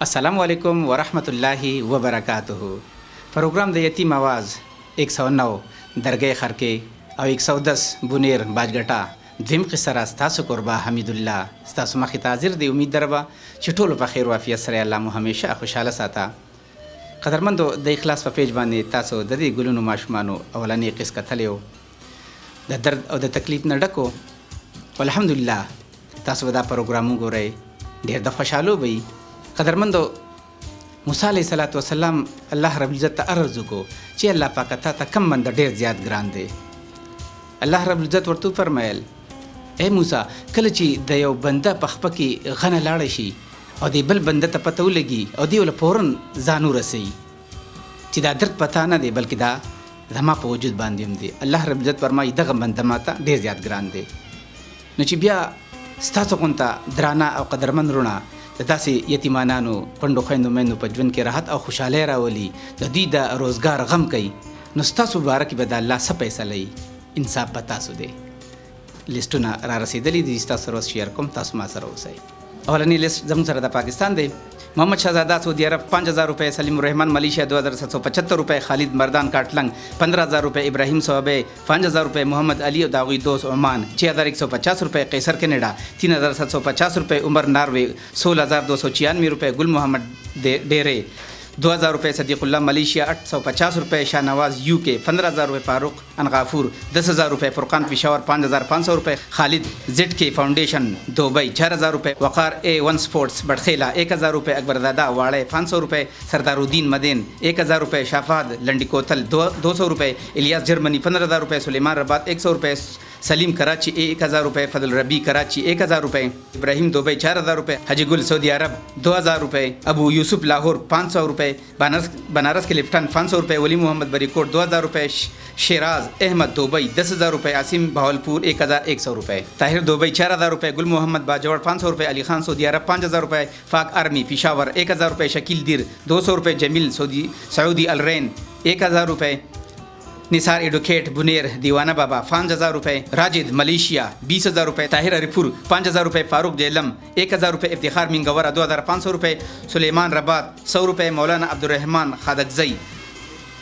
अस्सलामुअलैकुम वरहमतुल्लाहि वबरकातुहू। Programme the यतीम आवाज़ 109 दरगह खरके और 110 बुनेर बाजगटा द्विम किस्सा रास्तासु कुर्बा हमीदुल्ला स्तासु मखी ताजिर दे उम्मीद दरबा चिटोल बखैर वाफियत सरे अल्लाह मु हमेशा खुशहाल साता। कदरमंदो द इखलास प पेज बांधे तासो ददी गुलुनु माशुमानो अवलानी किस कथलियो द दर्द और द तकलीफ न डको अल्हम्दुलिल्लाह तासो वदा प्रोग्रामु गोरे ढेर द खुशहालो भई। कदरमंदो मूसा अलैहिस्सलातु वस्सलाम अल्लाह रब्बुल इज़्ज़त अर्ज़ु को चे अल्लाह पाक ता कम बंदा ढेर ज़्यादा ग्रान दे। अल्लाह रब्बुल इज़्ज़त वर्तु फरमायल ए मूसा कल ची द यो बंदा पखपकी गन लाड़ शी और दी बल बंदा त पतो लगी और दी वल फौरन जानू रसई ची दा दर्द पता न दे बल्कि दा धमा पे वजूद बांधियम दे। अल्लाह रब्बुल इज़्ज़त फरमाई दग बंदा माता ढेर ज़्यादा ग्रान दे नो ची बिया स्तासो कोंता दराना और कदरमंद रुणा दासी यतीमानानो पंडो खैंदो मैंदो पजवन के राहत और खुशहाली रावली दीदा रोज़गार गम कई नुस्ता सुबारक बदा अल्लाह सब पैसा लई इंसाफ बता सुदे लिस्टुना रा रसीदली दिस्ता सरवस शेयर कम तासमा सरोसै अवलनी लिस्ट जम सरदा पाकिस्तान दे मोहम्मद शहजादा सऊदी अरब 5000 रुपये, सलीम रहमान मलेशिया 2775 रुपये, खालिद मर्दान काटलंग 15000 रुपये, इब्राहिम सोबे 5000 रुपये, मोहम्मद अली दावी दोस्त ओमान 6150 रुपये, कैसर कनाडा 3750 रुपये, उमर नार्वे 16296 रुपये, गुल मोहम्मद डेरे 2000 रुपये, सदीकुल्ला मलेशिया 850 रुपये, शाहनवाज UK 15000 रुपये, फारूक अनगाफूर 10000 रुपये, फुरकान पिशावर 5500 रुपये, खालिद ZK फाउंडेशन दुबई 4000 रुपये, वक़ार A1 स्पोर्ट्स बड़खेला 1000 रुपये, अकबर दादा वाड़े 500 रुपये, सरदारुद्दीन मदेन 1000 रुपये, शाफाद लंडी कोतल 200 रुपये, इलियास जर्मनी 15000 रुपये, सुलेमान रबात 100 रुपये, सलीम कराची 1000 रुपये, फजल रबी कराची 1000 रुपये, इब्राहिम दुबई 4000 रुपये, हाजी गुल सऊदी अरब 2000 रुपये, अबू यूसुफ लाहौर 500 रुपये, बनारस के लिफ्टन 500 रुपये, वली मोहम्मद बरीकोट 2000 रुपये, शेराज अहमद दुबई 10000 रुपये, आसिम भावलपुर 1100 रुपये, ताहिर दुबई 4000 रुपये, गुल मोहम्मद बाजवाड़ 500 रुपये, अली खान सऊदी अरब 5000 रुपये, फाक आर्मी पिशावर 1000 रुपये, शकील दिर 200 रुपये, जमील सऊदी अलरैन 1000 रुपये, निसार एडवोकेट बुनेर दीवाना बाबा 5000 रुपये, राजिद मलेशिया 20000 रुपये, ताहिर अरिफुर 5000 रुपये, फारूक जेलम 1000 रुपये, इफ्तिखार मिंगवरा 2500 रुपये, सुलेमान रबात 100 रुपये, मौलाना अब्दुर्रहमान खादकजई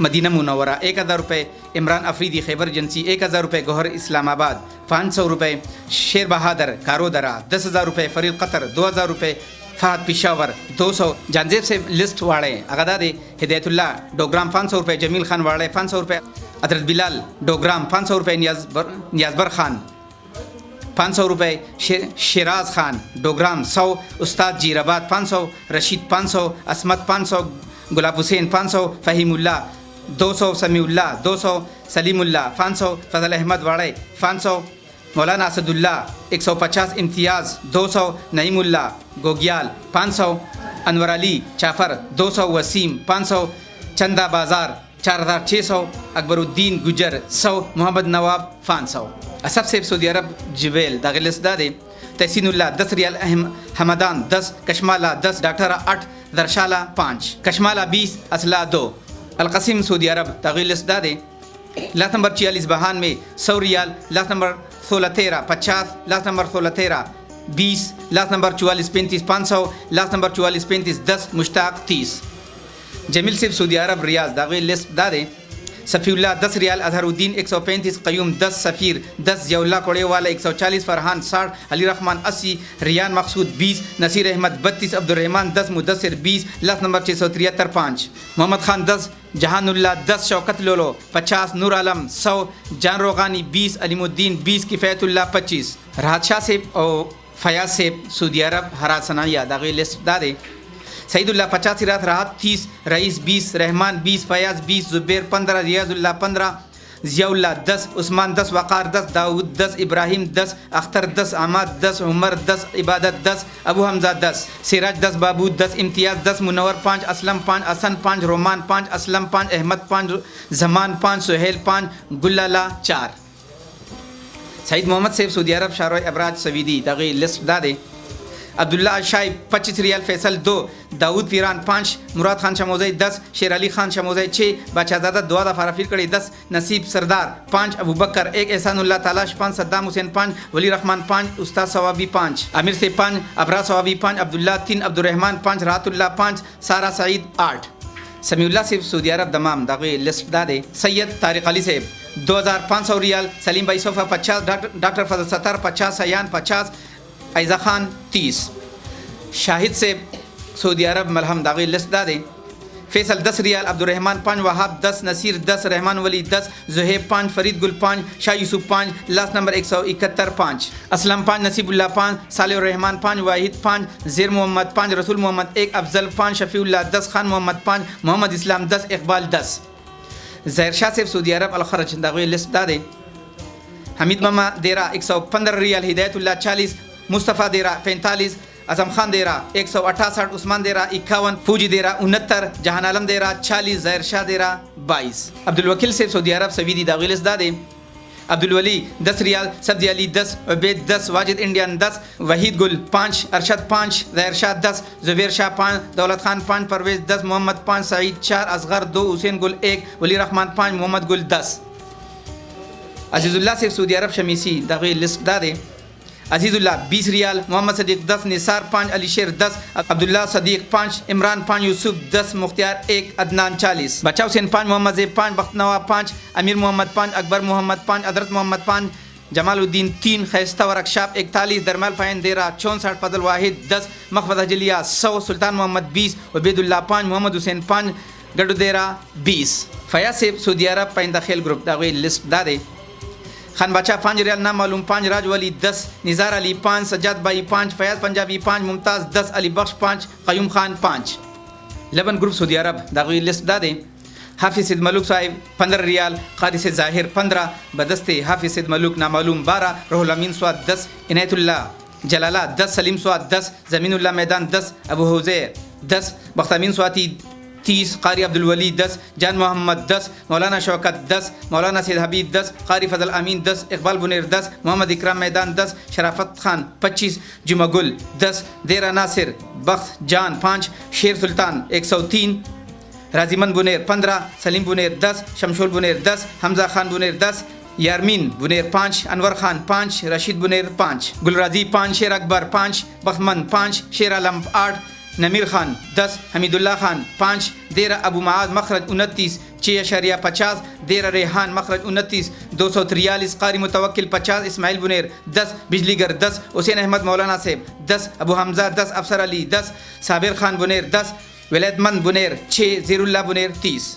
मदीना मुनव्वरा 1000 रुपये, इमरान अफरीदी खैबर एजेंसी 1000 रुपये, गौहर इस्लामाबाद 500 रुपये, शेर बहादर कारोदरा 10000 रुपये, फरीद कतर 2000 रुपये, फहद पिशावर 200, जानजेब से लिस्ट वाड़े अगदादे हिदायतुल्ला डोग्राम 500 रुपये, जमील खान वाड़े 500 रुपये, अदरत बिलाल डोग्राम 500 रुपये, नियाजबर खान 500 रुपये, शिराज खान डोग्राम 100, उस्ताद जी रबात 500, रशीद 500, असमत 500, गुलाब हुसैन 500, फ़हीमुल्ला 200, समीउल्ला 200, सलीमुल्ला 500, फजल अहमद वाड़े 500, मौलाना असदुल्ला 150, इम्तियाज़ 200, नईमुल्ला गोगियाल 500, अनवर अली चाफर 200, वसीम 500, चंदा बाज़ार 4600, अकबरुद्दीन गुजर 100, मोहम्मद नवाब 500, असफ सेब सऊदी अरब जबेल दागिलिस्तादे, तहसीनुल्ला 10 रियाल, हमदान 10, कशमाला 10, डाक्टर 8, दरशाला 5, कशमाला 20, असला 2, अलकसीम सऊदी अरब दागिलिस्तादे, लाख नंबर 46 बहान में 100 रियाल, lakh number 1613 50, lakh number 1613 20, lakh number 4435 500, lakh number 4435 10, Mushtaq 30, Jameel सिर्फ सऊदी अरब रियाज दागी लिस्ट दादे, सफ़ीउल्ला 10 रियाल, अजहरुद्दीन 135, क़यूम 10, सफ़ीर 10, जियाउल्ला कोड़ेवाला 140, फ़रहान 60, अली रहमान 80, रियान मकसूद 20, नसीर अहमद 32, अब्दुर्रहमान 10, मुदस्सिर 20, लाख नंबर 673 5, मोहम्मद खान 10, जहानुल्ला 10, शौकत लोलो 50, नूर आलम 100, जान रोगानी 20, अलीमुद्दीन 20, किफ़ायतुल्ला 25, राहत शाह सेब और फयाज सेब सऊदी अरब हरा सनाया दागी लिस्ट दादे, सईदुल्ला 50, राहत 30, रईस 20, रहमान 20, फयाज 20, जुबैर 15, रियाजुल्ला 15, जियाउल्ला 10, उस्मान 10, वक़ार 10, दाऊद 10, इब्राहिम 10, अख्तर 10, अहमद 10, उमर 10, इबादत 10, अबू हमज़ा 10, सिराज 10, बाबू 10, इम्तियाज़ 10, मुनव्वर 5, असलम 5, असन 5, रोमान 5, असलम 5, अहमद 5, जमान 5, सुहेल 5, गुल्लाला 4, सईद मोहम्मद सेब सऊदी अरब शाहरुख अबराज सवीदी दागी लिस्ट दादे, अब्दुल्ला शाइब 25 रियाल, फैसल 2, दाऊद पीरान 5, मुराद खान शमोज़ई 10, शेर अली खान शमोज़ई 6, बादशाहज़ादा 2 दफ़ा रफ़ील कड़ी 10, नसीब सरदार 5, अबू बकर 1, एहसानुल्लाह तालाश 5, सद्दाम हुसैन 5, वली रहमान 5, उस्ताद सवाबी 5, आमिर से 5, अबरा सवाबी 5, अब्दुल्ला 3, अब्दुर्रहमान 5, राहतुल्लाह 5, सारा सईद 8। समीउल्लाह से सऊदी अरब दमाम दागे लिस्ट दादे सैयद तारिक अली से 2500 रियाल, सलीम भाई सोफ़ा 50, डॉक्टर फजल सत्तार 50, सयान 50, ऐज़ा खान 30। शाहिद से सऊदी अरब मलहम दागे लिस्ट दादे फैसल 10 रियाल, अब्दुर्रहमान 5, वहाब 10, नसीर 10, रहमान वली 10, जुहेब 5, फरीद गुल 5, शाह यूसुफ 5, लास्ट नंबर 171 5, असलम 5, नसीबुल्लाह 5, सालेह रहमान 5, वाहिद 5, ज़ेर मोहम्मद 5, रसूल मोहम्मद 1, अफजल 5, शफ़ीउल्लाह 10, खान मोहम्मद 5, मोहम्मद इस्लाम 10, इकबाल 10। ज़हर शाह से सऊदी अरब अलखरज दागे लिस्ट दादे हमीद मामा देरा 115 रियाल, हिदायतुल्लाह 40, मुस्तफ़ा देरा 45, आजम खान देरा 168, उस्मान देरा 51, फूजी देरा 69, जहान आलम देरा 40, ज़हर शाह देरा 22। अब्दुल वकील से सऊदी अरब सवीदी दागिल दादे अब्दुल वली 10 रियाल, सब्जी अली 10, उबैद 10, वाजिद इंडियन 10, वहीद गुल 5, अरशद 5, ज़हर शाह 10, जुबैर शाह 5, दौलत खान 5, परवेज़ 10, मोहम्मद 5, सईद 4, असगर 2, हुसैन गुल 1, वली रहमान 5, मोहम्मद गुल 10। अजीज़ुल्लाह से सऊदी अरब शमीसी दागिल लिस्ट दादे अजीज़ुल्लाह 20 रियाल, मोहम्मद सदीक 10, निसार 5, अली शेर 10, अब्दुल्ला सदीक 5, इमरान 5, यूसुफ 10, मुख्तियार 1, अदनान 40, बच्चा हुसैन 5, मोहम्मद ज़ेब 5, बख्तनवा 5, अमीर मोहम्मद 5, अकबर मोहम्मद 5, अदरत मोहम्मद 5, जमालुद्दीन 3, खैस्ता वरकशाप 41, दरमाल फ़ैन देरा 64, फजल वाहिद 10, मखफद जलिया 100, सुल्तान मोहम्मद 20, उबैदुल्लाह 5, मोहम्मद हुसैन 5, गडू देरा 20। फ़याज़ से सऊदी अरब पाइंदा खेल ग्रुप दागे लिस्ट दादे खान बादशाह 5 रियाल, नाम मालूम 5, राज वली 10, निज़ार अली 5, सज्जाद भाई 5, फयाज़ पंजाबी 5, मुमताज़ 10, अली बख्श 5, Qayoom Khan 5। Lebon group Saudi अरब दागी लिस्ट दादे हाफिज़ सिद मलूक साहिब 15 रियाल, क़ारी से ज़ाहिर 15, बदस्ते हाफिज़ सिद मलूक नामालूम 12, रोहुल अमीन स्वाद 10, इनायतुल्लाह जलाला 10, सलीम स्वाद 10, ज़मीनुल्लाह मैदान 10, अबू हुज़ैर 10, बख्तामीन स्वाती 30, क़ारी अब्दुल वली 10, जान मोहम्मद 10, मौलाना शौकत 10, मौलाना सैयद हबीब 10, क़ारी फजल अमीन 10, इकबाल बुनेर 10, मोहम्मद इकराम मैदान 10, शराफत खान 25, जुमा गुल 10, देरा नासिर बख्श जान 5, शेर सुल्तान 103, राजीमन बुनेर 15, सलीम बुनेर 10, शमशुल बुनेर 10, हमजा खान बुनेर 10, यारमीन बुनेर 5, अनवर खान 5, रशीद बुनेर 5, गुलराजी 5, शेर अकबर 5, बख्तमन 5, शेर आलम 8, नमीर खान 10, हमीदुल्लाह खान 5, देरा अबू माद मखरज 29, 6.50, देरा रेहान मखरज 29, 243, क़ारी मुतवक्किल 50, इस्माइल बुनेर 10, बिजलीगर 10, हुसैन अहमद मौलाना सेब 10, अबू हमजा 10, अफसर अली 10, साबिर खान बुनेर 10, वलैदमंद बुनेर 6, ज़ीरुल्लाह बुनेर 30।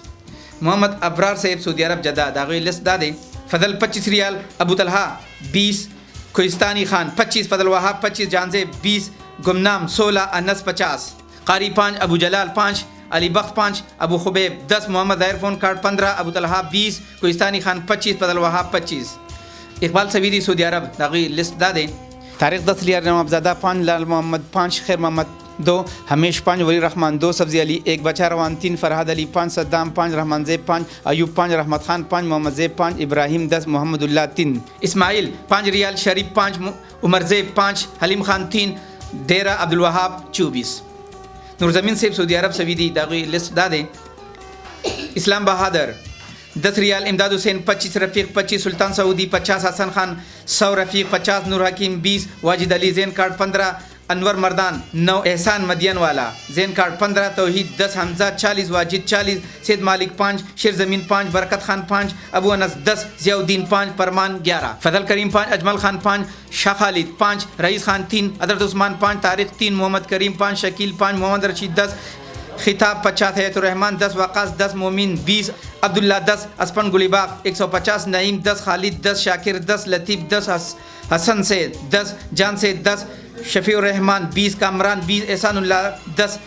मोहम्मद अबरार सेब सऊदी अरब जद्दा दागी लिस्ट दादे फजल 25 रियाल, अबू तलहा 20, कोहिस्तानी खान 25, फजल वहाब 25, जानजेब 20, गुमनाम 16, अनस 50, क़ारी 5, अबू जलाल 5, अली बख्श 5, अबू खुबैब 10, मोहम्मद ज़ाहिर फ़ोन कार्ड 15, अबू तलहा 20, कोहिस्तानी खान 25, फजल वहाब 25। इकबाल सवीदी सऊदी अरब दागी लिस्ट दादे तारिक 10 रियाल, नवाबज़ादा 5, लाल मोहम्मद 5, खैर मोहम्मद 2, हमेश 5, वली रहमान 2, सब्ज़ी अली 1, बचा रवान 3, फरहाद अली 5, सद्दाम 5, रहमान ज़ेब 5, अयूब 5, रहमत खान 5, मोहम्मद ज़ेब 5, इब्राहिम 10, मोहम्मदुल्लाह 3, इस्माइल 5 रियाल, शरीफ 5, उमर ज़ेब 5, हलीम खान 3, देरा अब्दुल वहाब 24। नूरज़मीन सेब सऊदी अरब सवीदी दागी लिस्ट दादे इस्लाम बहादुर 10 रियाल, इमदाद हुसैन 25, रफ़ीक 25, सुल्तान सऊदी 50, हसन खान 100, रफ़ीक 50, नूर हकीम 20, वाजिद अली जैन कार्ड 15, अनवर मर्दान 9, एहसान मदियन वाला जैन कार्ड 15, तौहीद 10, हमजा 40, वाजिद 40, सैद मालिक 5, शेर ज़मीन 5, बरकत खान 5, अबू अनस 10, ज़ियाउद्दीन 5, परमान 11, फजल करीम 5, अजमल खान 5, शाह खालिद 5, रईस खान 3, हज़रत उस्मान 5, तारिक 3, मोहम्मद करीम 5, शकील 5, मोहम्मद रशीद 10, खिताब 50, हयातुर्रहमान 10, वाक़ास 10, मोमिन 20, अब्दुल्ला 10, असपन गुलिबाग 150, नईम 10, खालिद 10, शाकिर 10, लतीफ़ 10, हसन से 10, जान से 10, शफ़ीउर रहमान 20, कामरान 20, एहसानुल्लाह 10,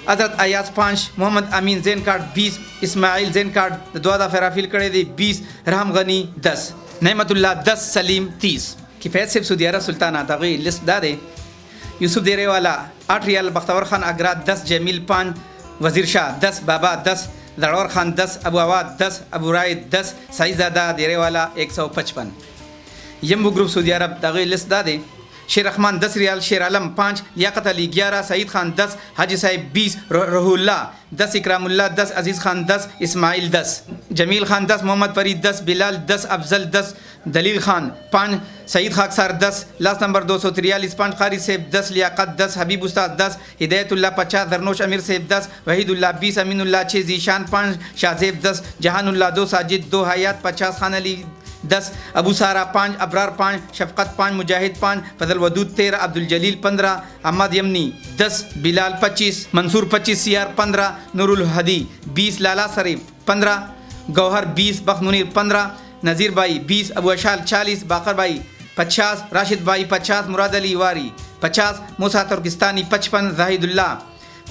हज़रत अयाज 5, मोहम्मद अमीन जैन कार्ड 20, इस्माइल जैन कार्ड दुआदा फेराफिल करे दे 20, रहम गनी 10, नईमतुल्लाह 10, सलीम 30। किफ़ायत से सऊदी अरब सुल्ताना दागी लिस्ट दादे यूसुफ देरे वाला 8 रियाल, बख्तवर खान आगरा 10, जमील 5, वज़ीर शाह 10, बाबा 10, दड़ौर खान 10, अबू आवाद 10, अबू राइद 10, साइज़ादा देरे वाला 155। यम्बू ग्रुप सऊदी अरब दागी लिस्ट दादे शेर रहमान 10 रियाल, शेर आलम 5, लियाकत अली 11, सईद खान 10, हाजी साहिब 20, रहूल्ला 10, इकरामुल्ला 10, अजीज़ खान 10, इस्माइल 10, जमील खान 10, मोहम्मद फरीद 10, बिलाल 10, अफजल 10, दलील खान 5, सईद खाकसार 10, लास्ट नंबर 243, 5, कारी सेब 10, लियाकत 10, हबीब उस्ताद 10, हिदायतुल्ला 50, दरनोश अमीर सेब 10, वहीदुल्ला 20, अमीनुल्ला 6, जीशान 5, शाहजेब 10, जहानुल्ला 2, साजिद 2, हयात 50, खान अली 10, अबू सारा 5, अबरार 5, शफकत 5, मुजाहिद 5, फजल वदूद 13, अब्दुल जलील 15, अहमद यमनी 10, बिलाल 25, मंसूर 25, सियार 15, नूरुल हदी 20, लाला शरीफ 15, गौहर 20, बख्त मुनीर 15, नज़ीर भाई 20, अबू अशाल 40, बाकर भाई 50, राशिद भाई 50, मुराद अली वारी 50, मूसा तुर्किस्तानी 55, जाहिदुल्ला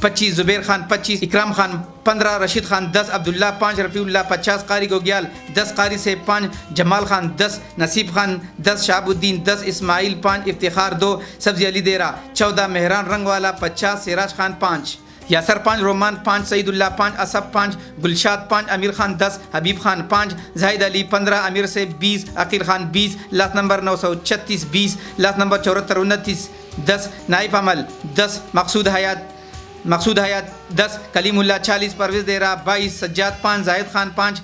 25, जुबैर खान 25, इकराम खान 15, रशीद खान 10, अब्दुल्ला 5, रफ़ीउल्ला 50, कारी गोग्याल 10, कारी से 5, जमाल खान 10, नसीब खान 10, शाहबुद्दीन 10, इस्माइल 5, इफ्तिखार 2, सब्ज़ी अली देरा 14, मेहरान रंग वाला 50, सिराज खान 5, यासर 5, रोमान 5, सईदुल्ला 5, असब 5, गुलशाद 5, अमीर खान 10, हबीब खान 5, जाहिद अली 15, अमीर से 20, Aqeel Khan 20, last number 936 20, last number 74 29 10, Naif Amal 10, Maqsood Hayat 10, Kalimullah 40, Parvez Dera 22, Sajjad 5, Zahid Khan 5,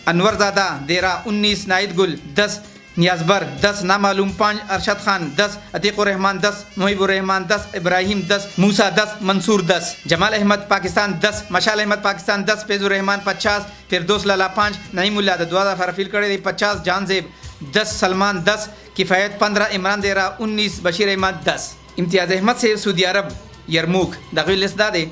अनवरज़ादा देरा 19, नाइद गुल 10, नियाज़बर 10, नामालूम 5, अरशद खान 10, अतीक़ुर्रहमान 10, मुहिबुर्रहमान 10, इब्राहिम 10, मूसा 10, मंसूर 10, जमाल अहमद पाकिस्तान 10, मशाल अहमद पाकिस्तान 10, फैज़ुर्रहमान 50, फिरदौस लाला 5, नईमुल्ला दुआदा फरफिल करे 50, जानजेब 10, सलमान 10, किफ़ायत 15, इमरान देरा 19, बशीर अहमद 10, इम्तियाज़ अहमद से सऊदी अरब यरमूक दाखिल लिस्ट दादे,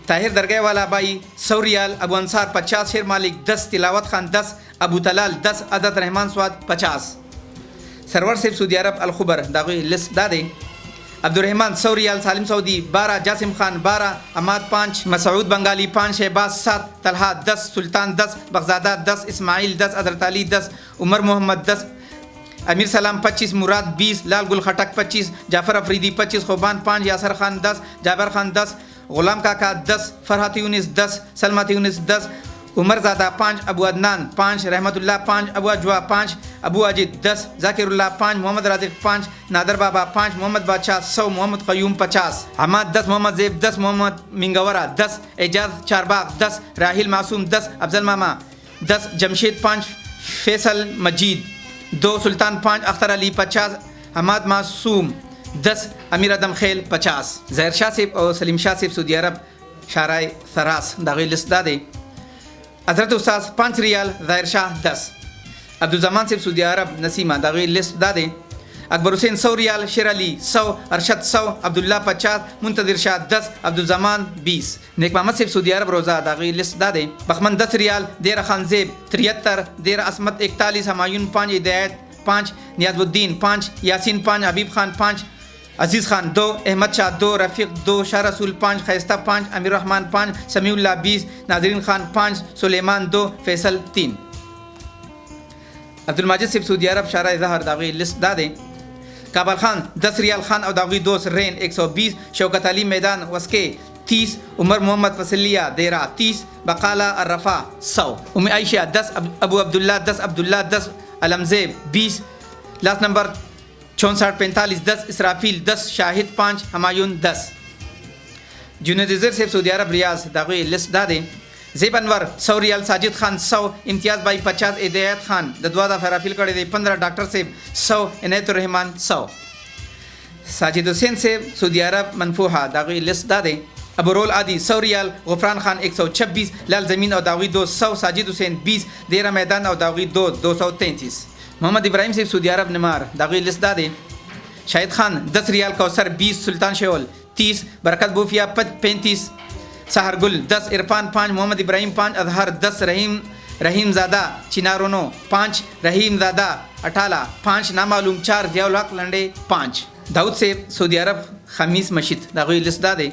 ताहिर दरगाह वाला बाई 100 रियाल, अबू अंसार 50, शेर मालिक 10, तिलावत खान 10, अबू तलाल 10, अदत रहमान स्वाद 50, सरवर सेब सऊदी अरब अलखुबर दाखिल लिस्ट दादे, अब्दुलरहमान 100 रियाल, सालिम सऊदी 12, जासिम खान 12, अमाद 5, मसऊद बंगाली 5, शहबाज 7, तलहा 10, सुल्तान 10, बगजादा 10, इस्माइल 10, हज़रत अली 10, उमर मोहम्मद 10, अमीर सलाम 25, मुराद 20, लाल गुल खटक 25, जाफ़र अफरीदी 25, खुबान 5, यासर खान 10, जाबर खान 10, गुलाम काका 10, फरहत यूनिस 10, सलमत यूनिस 10, उमर ज़ादा 5, अबू अदनान 5, रहमतुल्लाह 5, अबू अजवा 5, अबू अजीत 10, जाकिरुल्लाह 5, मोहम्मद राजिक 5, नादर बाबा 5, मोहम्मद बादशाह 100, मोहम्मद क़यूम 50, हमाद 10, मोहम्मद ज़ेब 10, मोहम्मद मिंगवरा 10, एजाज चारबाग 10, राहिल मासूम 10, अफजल मामा 10, जमशेद 5, फैसल मजीद 2, सुल्तान 5, अख्तर अली 50, हमाद मासूम 10, अमीर अदम खेल 50, ज़हर शाह सेब और सलीम शाह सेब सऊदी अरब शाराय सरास दाखिल लिस्ट दादे, हज़रत उस्ताद 5 रियाल, ज़ाहिर शाह 10, अब्दुलजमान सेब सऊदी अरब नसीमा दाखिल लिस्ट दादे, अकबर हुसैन 100 रियाल, शेर अली 100, अरशद 100, अब्दुल्ला 50, मुंतज़िर शाह 10, अब्दुलजमान 20, नेक मोहम्मद सेब सऊदी अरब रोज़ा दाखिल लिस्ट दादे, बखमन 10 रियाल, देरा खान ज़ेब 73, देरा असमत 41, हमायून 5, हिदायत 5, नियाज़ुद्दीन 5, यासीन 5, हबीब खान 5, अजीज़ खान 2, अहमद शाह 2, रफ़ीक 2, शाह रसूल 5, खैस्ता 5, अमीर रहमान 5, समीउल्लाह 20, नाज़रीन खान 5, सुलेमान 2, फैसल 3, अब्दुल माजिद सेब सऊदी अरब शाराय ज़हर दाखिल लिस्ट दादे, काबल खान 10 रियाल, खान अवदावी 2, रेन 120, शौकत अली मैदान वस्के 30, उमर मोहम्मद फसलिया देरा 30, बकाला अर्रफ़ा 100, उम्मे आयशा 10, अबू अब्दुल्ला 10, अब्दुल्ला 10, अलमज़ेब 20, लास्ट नंबर 64 45 10, इसराफील 10, शाहिद 5, हमायून 10, जुनैद सेब सऊदी अरब रियाज दाखिल लिस्ट दादे, ज़ेब अनवर 100 रियाल, साजिद खान 100, इम्तियाज़ भाई 50, हिदायत खान ददवादा फराफिल करे 15, डॉक्टर सेब 100, इनायतुर्रहमान 100, साजिद हुसैन सेब सऊदी अरब मनफूहा दाखिल लिस्ट दादे, अबूरोल आदि 100 रियाल, गुफरान खान 126, लाल ज़मीन और दागी 2 100, साजिद हुसैन 20, देरा मैदान और दागी 2 233, मोहम्मद इब्राहिम सेब सऊदी अरब निमार दागी लिस्ट दादे, शाहिद खान 10 रियाल, कौसर 20, सुल्तान शेवल 30, बरकत बूफिया 35, सहर गुल 10, इरफान 5, मोहम्मद इब्राहिम 5, अजहर 10, रहीम ज़ादा चिनारोनो 5, रहीम ज़ादा अठाला 5, नामालूम 4, ज़ियाउल हक लंडे 5, दाऊद सेब सऊदी अरब खमीस मशीद दागी लिस्ट दादे,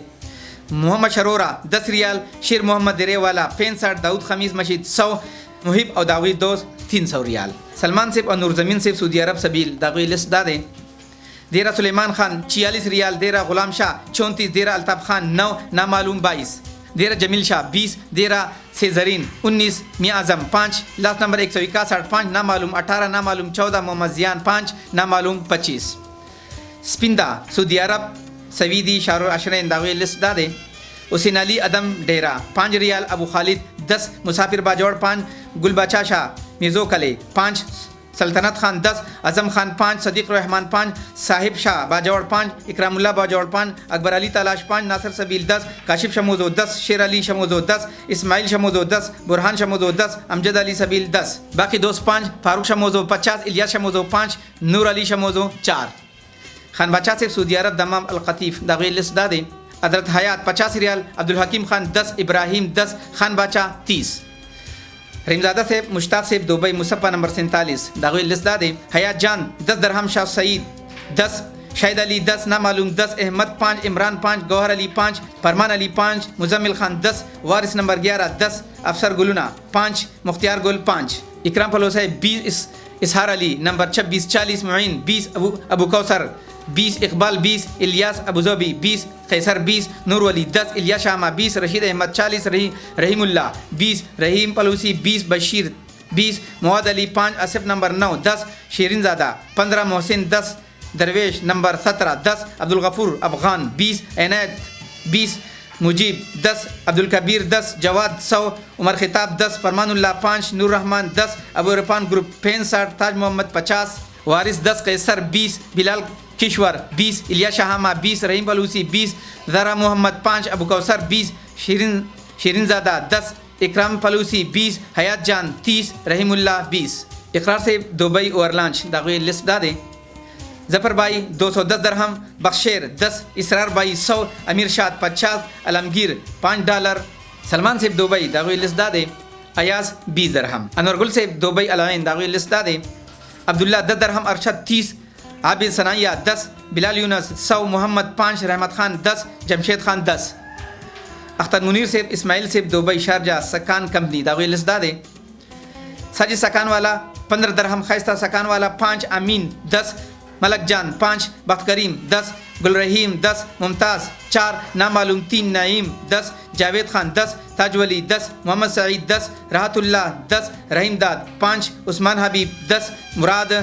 मोहम्मद शरोरा 10 रियाल, शेर मोहम्मद दरेवाला 65, दाऊद खमीस मशीद 100, मुहिब और दागी 2 300 रियाल, सलमान सेब और नूरजमीन सेब सऊदी अरब सबील दागी लिस्ट दादे, देरा सुलेमान खान 46 रियाल, देरा गुलाम शाह 34, देरा अल्ताफ़ खान 9, नामालूम 22, देरा जमील शाह 20, देरा से ज़रीन 19, मियाँ आज़म 5, लास्ट नंबर 161 5, नामालूम 18, नामालूम 14, मोहम्मद ज़ियान 5, नामालूम 25। स्पिंदा सऊदी अरब सवीदी शाहरुल अशरैन दाग़ी लिस्ट दादे। हुसैन अली अदम डेरा 5 रियाल, अबू खालिद 10, मुसाफिर बाजौड़ 5, गुलबचा शाह मिर्ज़ो कले 5, सल्तनत खान 10, आज़म खान 5, सदीक़ रहमान 5, साहिब शाह बाजौड़ 5, इकरामुल्ला बाजौड़ 5, अकबर अली तलाश 5, नासिर सबील 10, काशिफ शमोज़ो 10, शेर अली शमोज़ो 10, इस्माइल शमोज़ो 10, बुरहान शमोज़ो 10, अमजद अली सबील 10, बाकी दोस्त 5, फारूक शमोज़ो 50, इलियास शमोज़ो 5, नूर अली शमोज़ो 4। खान बादशाह से सऊदी अरब दमाम अल-क़तीफ़ दाग़ी लिस्ट दादे। हज़रत हयात 50 रियाल, अब्दुल हकीम खान 10, इब्राहिम 10, खान बादशाह 30। रहीमज़ादा से मुश्ताक से दुबई मुसफ़ा नंबर 47 दाग़ी लिस्ट दादे। हयात जान 10 दरहम, शाह सईद 10, शाहिद अली 10, नामालूम 10, अहमद 5, इमरान 5, गौहर अली 5, फरमान अली 5, मुज़म्मिल खान 10, वारिस नंबर 11 10, अफसर गुलुना 5, मुख्तियार गुल 5, इकराम फलोसा 20, इसहार अली नंबर 26 40, मुईन 20, अबू कौसर 20, इकबाल 20, इलियास अबूज़बी 20, कैसर 20, नूर अली 10, इलियास शामा 20, रशीद अहमद 40, रहीमुल्ला 20, रहीम पलूसी 20, बशीर 20, मुआद अली 5, आसिफ नंबर 9 10, शीरिन ज़ादा 15, मोहसिन 10, दरवेश नंबर 17 10, अब्दुल गफूर अफ़गान 20, एनायत 20, मुजीब 10, अब्दुल कबीर 10, जवाद 100, उमर खिताब 10, फरमानुल्लाह 5, नूर रहमान 10, अबू इरफान ग्रुप 65, ताज मोहम्मद 50, वारिस 10, कैसर 20, बिलाल किश्वर 20, इलियास शाहमा 20, रहीम बलूसी 20, ज़रा मोहम्मद 5, अबू कौसर 20, शीरिन ज़ादा 10, इकराम फलूसी 20, हयात जान 30, रहीमुल्ला 20। इकरार से दुबई ओवरलांच दाग़ी लिस्ट दादे। ज़फ़र भाई 210 दरहम, बख्शेर 10, इसरार भाई 100, अमीर शाद 50, अलमगीर $5, सलमान से दुबई दाग़ी लिस्ट दादे। अयाज 20 दरहम, अनवर गुल से दुबई अलैन दाग़ी लिस्ट दादे। अब्दुल्ला 10 दरहम, अरशद 30, आबिद सनाया 10, बिलाल यूनस 100, मोहम्मद 5, रहमत खान 10, जमशेद खान 10। अख्तर मुनीर से इस्माइल से दुबई शारजा सकान कंपनी दाग़ी लिस्ट दादे। साजिद सकान वाला 15 दरहम, खैस्ता सकान वाला 5, अमीन 10, मलक जान 5, बख्त करीम 10, गुलरहीम 10, मुमताज़ 4, नामालूम 3, नईम 10, जावेद खान 10, ताजवली 10, मोहम्मद सईद 10, राहतुल्लाह 10, रहीम दाद 5, उस्मान हबीब 10, मुराद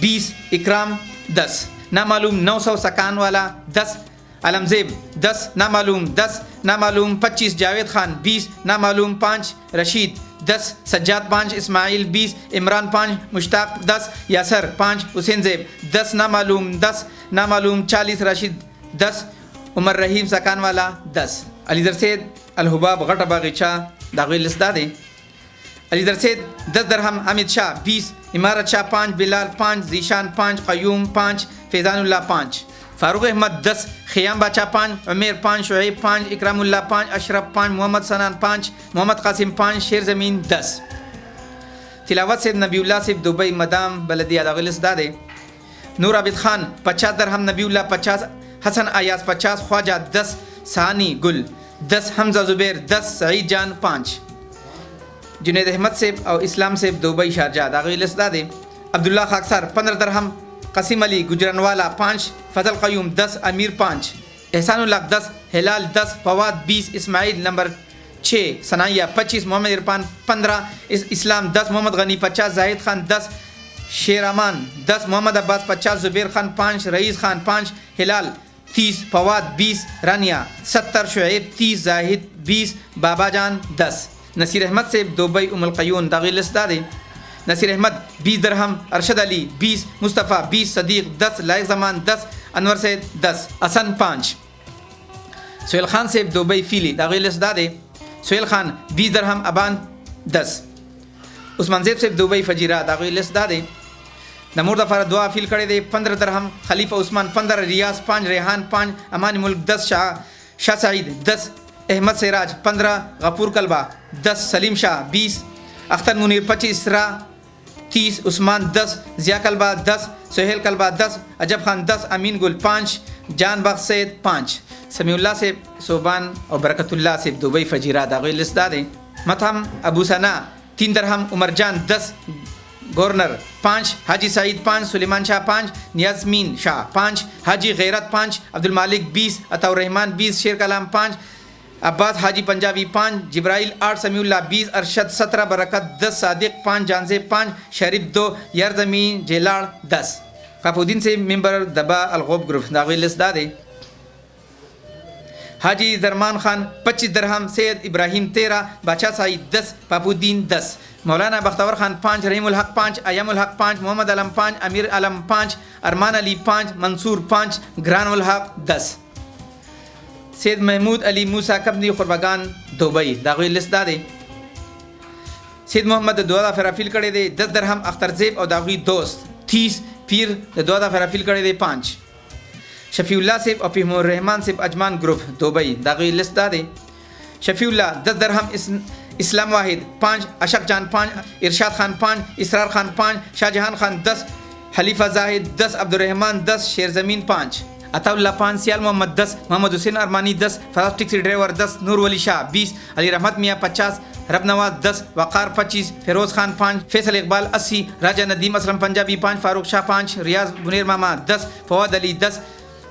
20, इकराम 10, नामालूम 900 सकान वाला 10, अलमजेब 10, नामालूम 10, नामालूम 25, जावेद खान 20, नामालूम 5, रशीद 10, सज्जाद 5, इस्माइल 20, इमरान 5, मुश्ताक 10, यासर 5, हुसैन ज़ेब 10, नामालूम 10, नामालूम 40, रशीद 10, उमर रहीम सकान वाला 10। अलीज़र सैद अलहुबाब गट बागीचा दाग़ी लिस्ट दादे। अलीज़र सैद 10 दरहम, हामिद शाह 20, इमारत शाह 5, बिलाल 5, जीशान 5, क़य्यूम 5, फैज़ानुल्लाह 5, फारूक अहमद 10, ख़ियाम बाचा 5, उमेर 5, शुएब 5, इकरामुल्लाह 5, अशरफ 5, मोहम्मद सनान 5, मोहम्मद कासिम 5, शेर ज़मीन 10। तिलावत से नबीउल्लाह से दुबई मदाम बलदिया दाग़ी लिस्ट दादे। नूर आबिद खान 50 दरहम, नबीउल्लाह 50, हसन अयाज 50, ख्वाजा 10, सानी गुल 10, हमज़ा ज़ुबैर 10, सईद जान 5। जुनैद अहमद से और इस्लाम से दुबई शारजा दाग़ी लिस्ट दादे। अब्दुल्ला खाकसर 15 दरहम, कसीम अली गुजरनवाला 5, फ़ज़ल क़य्यूम 10, अमीर 5, एहसानुल्लाह 10, हिलाल 10, फवाद 20, इस्माइल नंबर 6, सनाया 25, मोहम्मद इरफान 15, इस्लाम 10, मोहम्मद गनी 50, जाहिद खान 10, शेर अमान 10, मोहम्मद अब्बास 50, ज़ुबैर खान 5, रईस खान 5, हिलाल 30, फवाद 20, रानिया 70, शुएब 30, जाहिद 20, बाबाजान 10। नसीर अहमद से दुबई उमुल क़य्यूम दाग़ी लिस्ट दादे। नसीर अहमद 20 दरहम, अरशद अली 20, मुस्तफ़ा 20, सदीक़ 10, लायक ज़मान 10, अनवर सैद 10, असन 5। सोहेल खान से दुबई फ़ीली दाग़ी लिस्ट दादे। सोहेल खान 20 दरहम, अबान 10। उस्मान ज़ेब से दुबई फ़जीरा दाग़ी लिस्ट दादे। नमूर दफ़ार दुआ फ़ील करे दे 15 दरहम, खलीफा उस्मान 15, रियाज 5, रेहान 5, अमान मुल्क 10, शाह सईद 10, अहमद सिराज 15, गफूर कलबा 10, सलीम शाह 20, अख्तर मुनीर 25, इसरा 30, उस्मान 10, ज़िया कलबा 10, सोहेल कलबा 10, अजब खान 10, अमीन गुल 5, जान बख्श सैद 5। समीउल्लाह से सोबान और बरकतुल्लाह से दुबई फ़जीरा दाग़ी लिस्ट दादे। मतहम अबू सना 3 दरहम, उमर जान 10, गवर्नर 5, हाजी सईद 5, सुलेमान शाह 5, नियाज़मीन शाह 5, हाजी गैरत 5, अब्दुल मालिक 20, अताउर रहमान 20, शेर कलाम 5, अब्बास हाजी पंजाबी 5, जिब्राइल 8, समीउल्लाह 20, अरशद 17, बरकत 10, सादिक 5, जानसे 5, शरीफ 2, यार ज़मीन जेलाड़ 10। पापुद्दीन से मेंबर दबा अलगोब ग्रुप दागी लिस्ट दादे। हाजी जरमान खान 25 दरहम, सैयद इब्राहिम 13, बादशाह साइद 10, पापुद्दीन 10, मौलाना बख्तावर खान 5, रहीमुल हक 5, अयमुल हक 5, मोहम्मद आलम 5, अमीर आलम 5, अरमान अली 5, मंसूर 5, ग्रानुल हक 10। सैयद महमूद अली मूसा कबनी खुरबगान दुबई दागी लिस्ट दादे। सैयद मोहम्मद दुआदा फराफिल करे दे 10 दरहम, अख्तर ज़ेब और दागी दोस्त 30, पीर दुआदा फराफिल करे दे 5। शफीउल्लाह सेब और फिमोर रहमान सेब अजमान ग्रुप दुबई दागी लिस्ट दादे। शफीउल्लाह 10 दरहम, इस्लाम वाहिद 5, अशक जान 5, इरशाद खान 5, इसरार खान 5, शाहजहान खान 10, खलीफा जाहिद 10, अब्दुर्रहमान 10, शेर ज़मीन 5, अताउल्ला 5, सियाल मोहम्मद 10, मोहम्मद हुसैन अरमानी 10, फराज टैक्सी ड्राइवर 10, नूर वली शाह 20, अली रहमत मियाँ 50, रब नवाज 10, वक़ार 25, फिरोज़ खान 5, फैसल इकबाल 80, राजा नदीम असलम पंजाबी 5, फारूक शाह 5, रियाज मुनीर मामा 10, फवाद अली 10,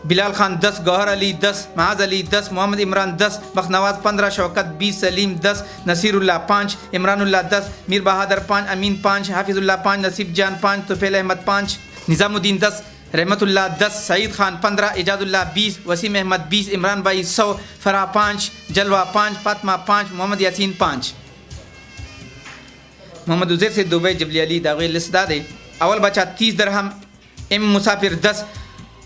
बिलाल खान 10, गौहर अली 10, महाज अली 10, मोहम्मद इमरान 10, बख्तनवाज 15, शौकत 20, सलीम 10, नसीरुल्लाह 5, इमरानुल्लाह 10, मीर बहादुर 5, अमीन 5, हाफिजुल्लाह 5, नसीब जान 5, तुफैल अहमद 5, निज़ामुद्दीन 10, रहमतुल्लाह 10, सईद खान 15, इजादुल्लाह 20, वसीम अहमद 20, इमरान भाई 100, फराह 5, जलवा 5, फातिमा 5, मोहम्मद यासीन 5। मोहम्मद उज़ैर से दुबई जबली अली दागी लिस्ट दादे। अवल बचा 30 दरहम, M Musafir 10,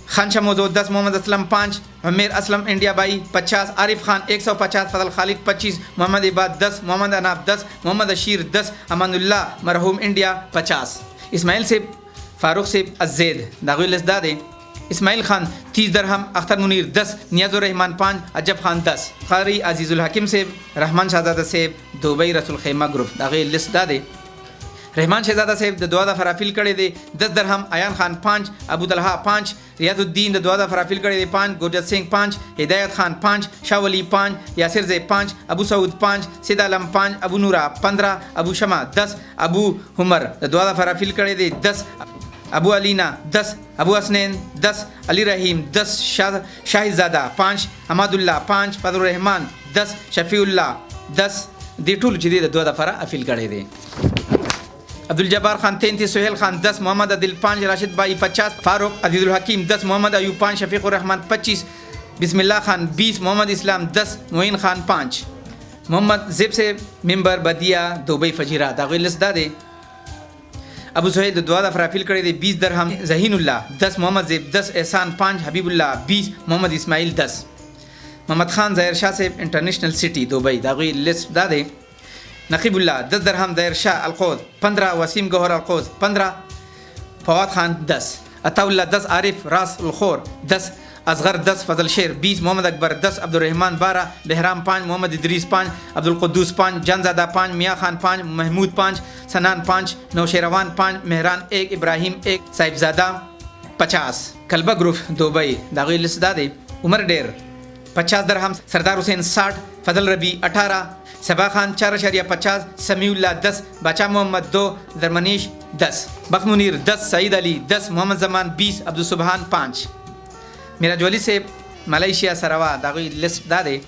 Khan शमोजो 10, Mohammad Aslam 5, हमेर Aslam India by 50, Arif Khan 150, फजल खालिद 25, मोहम्मद इबाद 10, मोहम्मद अनाब 10, मोहम्मद अशीर 10, अमानुल्लाह मरहूम इंडिया 50। इस्माइल से फारूक से अज़ैद दागी लिस्ट दादे। इस्माइल खान 30 दरहम, अख्तर मुनीर 10, नियाज़ुर रहमान 5, अजब खान 10, कारी अजीज़ुल हकीम से रहमान शहजादा से दुबई रसूल खैमा ग्रुप दागी लिस्ट दादे। रहमान शहजादा साहब दुआदा फराफिल करे दे 10 दरहम, अयान खान 5, अबू तलहा 5, रियाजुद्दीन दुआदा फराफिल करे दे 5, गुरजत सिंह 5, हिदायत खान 5, शाह वली 5, यासिर ज़ेब 5, अबू सऊद 5, सिद आलम 5, अबू नूरा 15, अबू शमा 10, अबू हुमर दुआदा फराफिल करे दे 10, अबू अलीना 10, अबू हसनैन 10, अली रहीम 10, शाहिज़ादा 5, हमादुल्लाह 5, फजल रहमान 10, शफीउल्लाह 10 देटुल जदीद दुआदा फरा अफिल करे दे। अब्दुल जब्बार खान 33, सुहेल खान 10, मोहम्मद अदिल 5, राशिद भाई 50, फारूक अजीजुल हकीम 10, मोहम्मद अयूब 5, शफीकुर रहमान 25, बिस्मिल्लाह खान 20, मोहम्मद इस्लाम 10, मोइन खान 5। मोहम्मद ज़ेब से मेंबर बदिया दुबई फजीरा दागी लिस्ट दादे। अबू सुहेल दुआदा फराफिल करे दे 20 दरहम, ज़हीनुल्लाह 10, मोहम्मद ज़ेब 10, एहसान 5, हबीबुल्लाह 20, मोहम्मद इस्माइल 10। मोहम्मद खान ज़ाहिर शाह से इंटरनेशनल सिटी दुबई दागी लिस्ट दादे। नकीबुल्लाह 10 दरहम, ज़ाहिर शाह अलकोद 15, वसीम गौहर अलकोद 15, फवाद खान 10, अताउल्ला 10, आरिफ रास उलखोर 10, असगर 10, फजल शेर 20, मोहम्मद अकबर 10, अब्दुर्रहमान 12, बहराम 5, मोहम्मद इदरीस 5, अब्दुल कुद्दूस 5, जानज़ादा 5, मियाँ खान 5, महमूद 5, सनान 5, नौशेरवान 5, मेहरान 1, इब्राहिम 1, साहिबजादा 50। कलबा ग्रुप दुबई दागी लिस्ट दादे। उमर डेर 50 दरहम, सरदार हुसैन 60, फजल रबी 18, सबा खान 4.50, समीउल्लाह 10, बाचा मोहम्मद 2, दरमनीश 10, बख्त मुनीर 10, सईद अली 10, मोहम्मद जमान 20, अब्दुल सुबहान 5। मिराज वली से मलेशिया सरावा दागी लिस्ट दादे।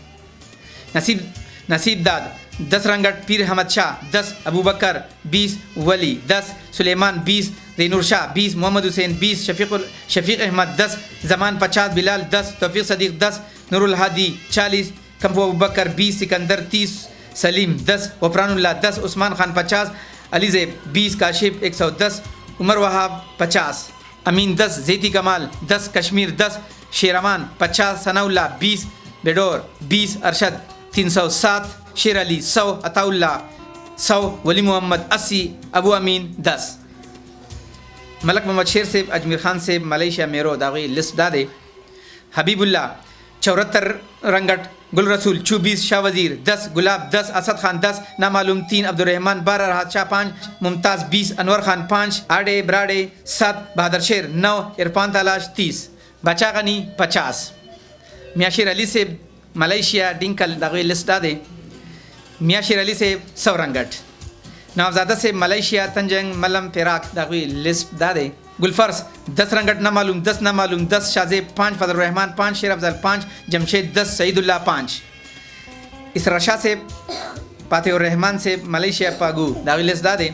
नसीब दाद 10 रंगट, पीर अहमद शाह 10, अबू बकर 20, वली 10, सुलेमान 20, ज़ैनुर शाह 20, मोहम्मद हुसैन 20, शफीक अहमद 10, जमान 50, बिलाल 10, तौफीक सदीक 10, नूरुल हादी 40, कंपो अबू बकर 20, सिकंदर 30, सलीम 10, वफरानुल्लाह 10, उस्मान खान 50, अली ज़ेब 20, काशिफ 110, उमर वहाब 50, अमीन 10, ज़ैती कमाल 10, कश्मीर 10, शेरमान 50, सनाउल्लाह 20, बेडोर 20, अरशद 307, शेर अली 100, अताउल्लाह 100, वली मोहम्मद 80, अबू अमीन 10। मलक मोहम्मद शेर से अजमीर खान से मलेशिया मेरो दागी लिस्ट दादे। हबीबुल्लाह 74 रंगट, गुल रसूल 24, शाह वजीर 10, गुलाब 10, असद खान 10, नामालूम 3, अब्दुर्रहमान 12, राहत शाह 5, मुमताज़ 20, अनवर खान 5, आड़े ब्राडे 7, बहादुर शेर 9, इरफान तलाश 30, बचा गनी 50। मियाँ शेर अली से मलेशिया डिंकल दागी लिस्ट दादे। मियाँ शेर अली से 100 रंगट। नवाबजादा से मलेशिया तंजंग मलम फिराक दागी लिस्ट दादे। गुलफर्स 10 रंगट, नामालूम 10, नामालूम 10, शाहजेब 5, फजल रहमान 5, शेर अफजल 5, जमशेद 10, सईदुल्लाह 5। इसरा शाह से फातिहुर रहमान से मलेशिया पागू दागिलिस दादे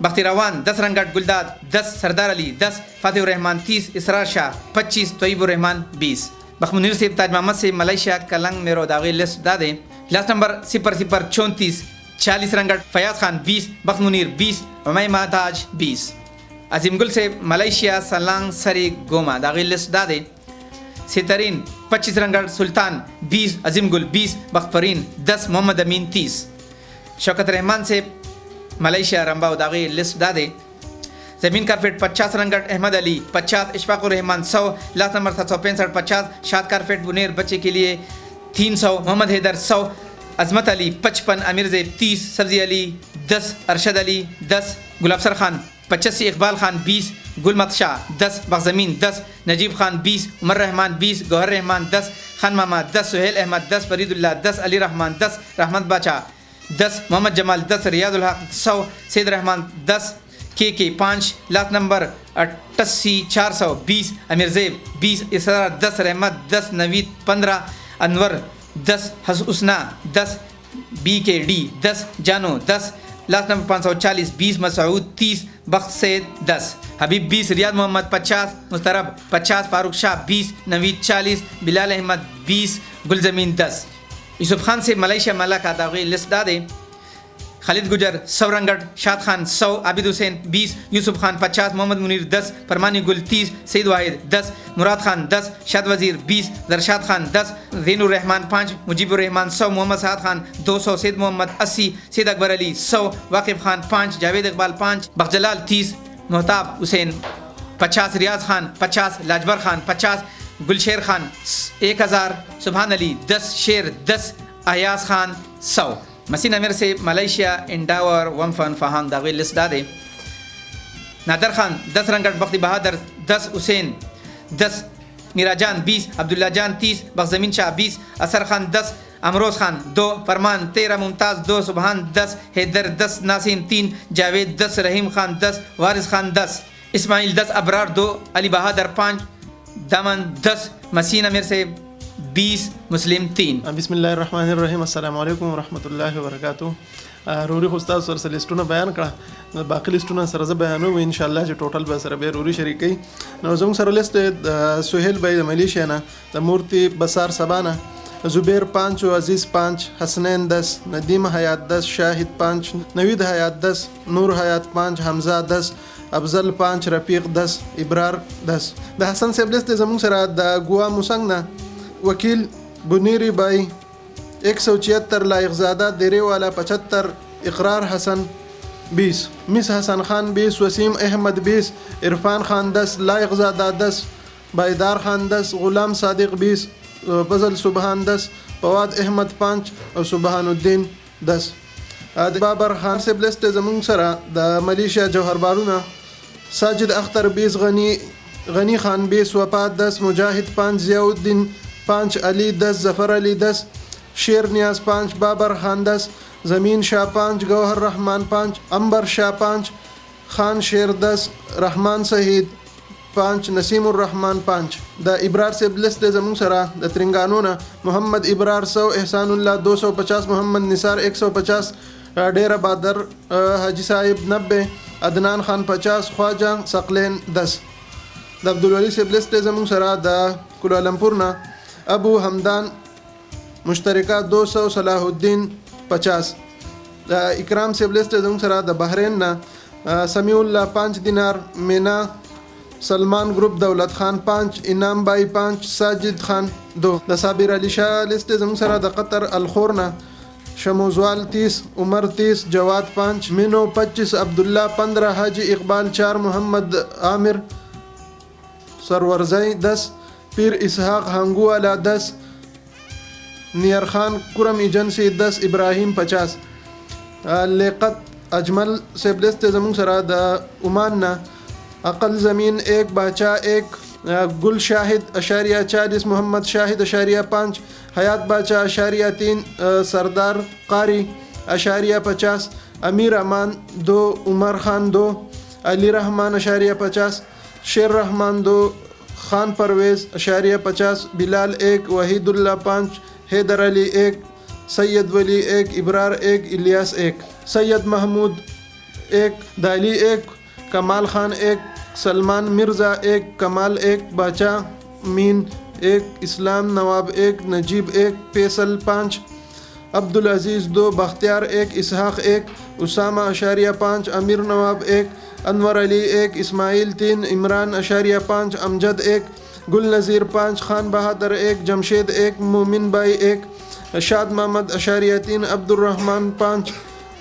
बख्ती रवान 10 रंगट गुलदाद 10 सरदार अली 10 फातिहुर रहमान 30 इसरार शाह 25 तोयबुर रहमान 20 बख्मुनीर से ताज मोहम्मद से मलेशिया कलंग मेरो दागिलिस दादे लास्ट नंबर 0034 40 रंगट फयाज खान 20 बख्मुनीर 20 उमैमा ताज 20 अजीमगुल से मलेशिया सलांग सरी गोमा दागिलिस दादे सितरीन 25 रंगट सुल्तान 20 अजीमगुल 20 बख्तरीन 10 मोहम्मद अमीन 30 शौकत रहमान से मलेशिया रंबा दागी लिस्ट दादे ज़मीन कारपेट 50 रंगट अहमद अली 50 इशफाकुर रहमान 100 लास्ट नंबर 765 50 शाद कारपेट बुनेर बच्चे के लिए 300 मोहम्मद हैदर 100 अजमत अली 55 अमीर ज़ैब 30 सब्जी अली 10 अरशद अली 10 गुलाबसर खान 85 इकबाल खान 20 गुलमत शाह 10 बखजमीन 10 नजीब खान 20 उमर रहमान 20 गौहर रहमान 10 खान मामा 10 सुहेल अहमद 10 फरीदुल्लाह 10 अली रहमान 10 रहमत बाचा 10 मोहम्मद जमाल 10 रियाजुल हक 100 सैद रहमान 10 के 5 लास्ट नंबर 88 420 अमीर ज़ैब 20 इसरार 10 रहमत 10 नवीद 15 अनवर 10 हसना 10 BKD 10 जानो 10 लास्ट नंबर 540 20 मसूद 30 बख्त सैद 10 हबीब 20 रियाज मोहम्मद 50 मुस्तरब 50 फारूक शाह 20 नवीद 40 बिलाल अहमद 20 गुलजमीन 10 यूसुफ खान से मलेशिया मला का दागी लिस्ट दादे खालिद गुजर 100 रंगट शाद खान 100 आबिद हुसैन 20 यूसुफ खान 50 मोहम्मद मुनीर 10 फरमानी गुल 30 सईद वाहिद 10 मुराद खान 10 शाद वजीर 20 दरशाद खान 10 ज़ैनुर रहमान 5 मुजीबुर रहमान 100 मोहम्मद साद खान 200 सैद मोहम्मद 80 सैद अकबर अली 100 वाकिफ खान 5 जावेद इकबाल 5 बखजलाल 30 मोहताब हुसैन 50 रियाज खान 50 लाजबर खान 50 गुलशेर खान 1000 सुबहान अली 10 शेर 10 अयास खान 100 मसीन अमीर से मलेशिया इंडावर वमफन फहाम दागी लिस्ट दादे नादर खान 10 रंगट बख्ती बहादुर 10 हुसैन 10 मीराजान 20 अब्दुल्ला जान 30 बखजमीन शाह 20 असर खान 10 अमरोज खान 2 फरमान 13 मुमताज़ 2 सुबहान 10 हैदर 10 नासिम 3 जावेद 10 रहीम खान 10 वारिस खान 10 इस्माइल 10 अबरार 2 अली बहादुर 5 दामन 10 मसीन अमीर से 20 मुस्लिम 3 बिस्मिल्लाहिर्रहमानिर्रहीम अस्सलामु अलैकुम वरहमतुल्लाहि वबरकातुहू रोरी खुस्ता सर से लिस्टुना बयान करा बाकी लिस्टुना सर ज बयानो इंशाल्लाह जो टोटल बस सर बे रोरी शरीकई नो जंग सर लिस्ट सुहेल भाई मलेशिया ना द मूर्ति बसार सबाना जुबैर 5 अजीज़ 5 हसनैन 10 नदीम हयात 10 शाहिद 5 नवीद हयात 10 नूर हयात 5 हमजा 10 अफजल 5 रफीक 10 इब्रार 10 द हसन सेबलिस द जमुंग सरा द गुआ मुसंगना वकील बुनीरी बाई 176 लाइकजादा देरे वाला 75 इकरार हसन 20 मिस हसन खान 20 वसीम अहमद 20 इरफान खान 10 लाइकजादा 10 बाईदार खान 10 गुलाम सादिक 20 फजल सुबहान 10 फवाद अहमद 5 और सुबहानुद्दीन 10 बाबर खान से ब्लेस्ट जमुंग सरा द मलेशिया जौहर बारूना साजिद अख्तर 20 गनी खान 20 वफात 10 मुजाहिद 5 जियाउद्दीन 5 अली 10 जफ़र अली 10 शेर नियाज 5 बाबर खान 10 ज़मीन शाह 5 गौहर रहमान 5 अंबर शाह 5 खान शेर 10 रहमान शहीद 5 नसीमुर रहमान 5 द इब्रार से ब्लिस दे जमुंग सरा द त्रिंगानोना मोहम्मद इब्रार 100 एहसानुल्लाह 250 मोहम्मद निसार 150 डेरा बादर हाजी साहिब 90 अदनान खान 50 ख्वाजा सकलेन 10 द अब्दुल वली से ब्लिस दे जमुंग सरा द कुलालमपुर ना अबू हमदान मुश्तरका 200 सलाहुद्दीन 50 द इकराम से ब्लिस दे जमुंग सरा द बहरीन ना समीउल्लाह 5 दिनार मीना सलमान ग्रुप दौलत खान 5 इनाम बाई 5 साजिद खान 2 द साबिर अली शाह लिस्ट जमुंग सरा द कतर अलखोरना शमोजवाल 30 उमर 30 जवाद 5 मिनो 25 अब्दुल्ला 15 हाजी इकबाल 4 मोहम्मद आमिर सरवरजई 10 पीर इसहाक हंगुवाला 10 नियर खान कुरम एजेंसी 10 इब्राहिम 50 लेकत अजमल से ब्लिस्ट जमुंग सरा द उमान ना अकल ज़मीन 1 बाचा 1 गुल शाहिद अशारिया 40 मोहम्मद शाहिद अशारिया 5 हयात बाचा अशारिया 3 सरदार कारी अशारिया 50 अमीर अमान 2 उमर खान 2 अली रहमान अशारिया 50 शेर रहमान 2 खान परवेज़ अशारिया 50 बिलाल 1 वहीदुल्ला 5 हैदर अली 1 सैयद वली 1, इब्रार 1, इलियास 1, सैयद महमूद 1, दाली 1, कमाल खान 1, सलमान मिर्ज़ा 1, कमाल 1, बाचा मीन 1, इस्लाम नवाब 1, नजीब 1, फैसल 5, अब्दुल अजीज़ 2, बख्तियार 1, इसहाक 1, उसामा अशारिया 5, अमीर नवाब 1, अनवर अली 1, इस्माइल 3, इमरान अशारिया 5, अमजद 1, गुल नज़ीर 5, खान बहादुर 1, जमशेद 1, मोमिन भाई 1, शाद मोहम्मद अशारिया 3, अब्दुलरहमान 5,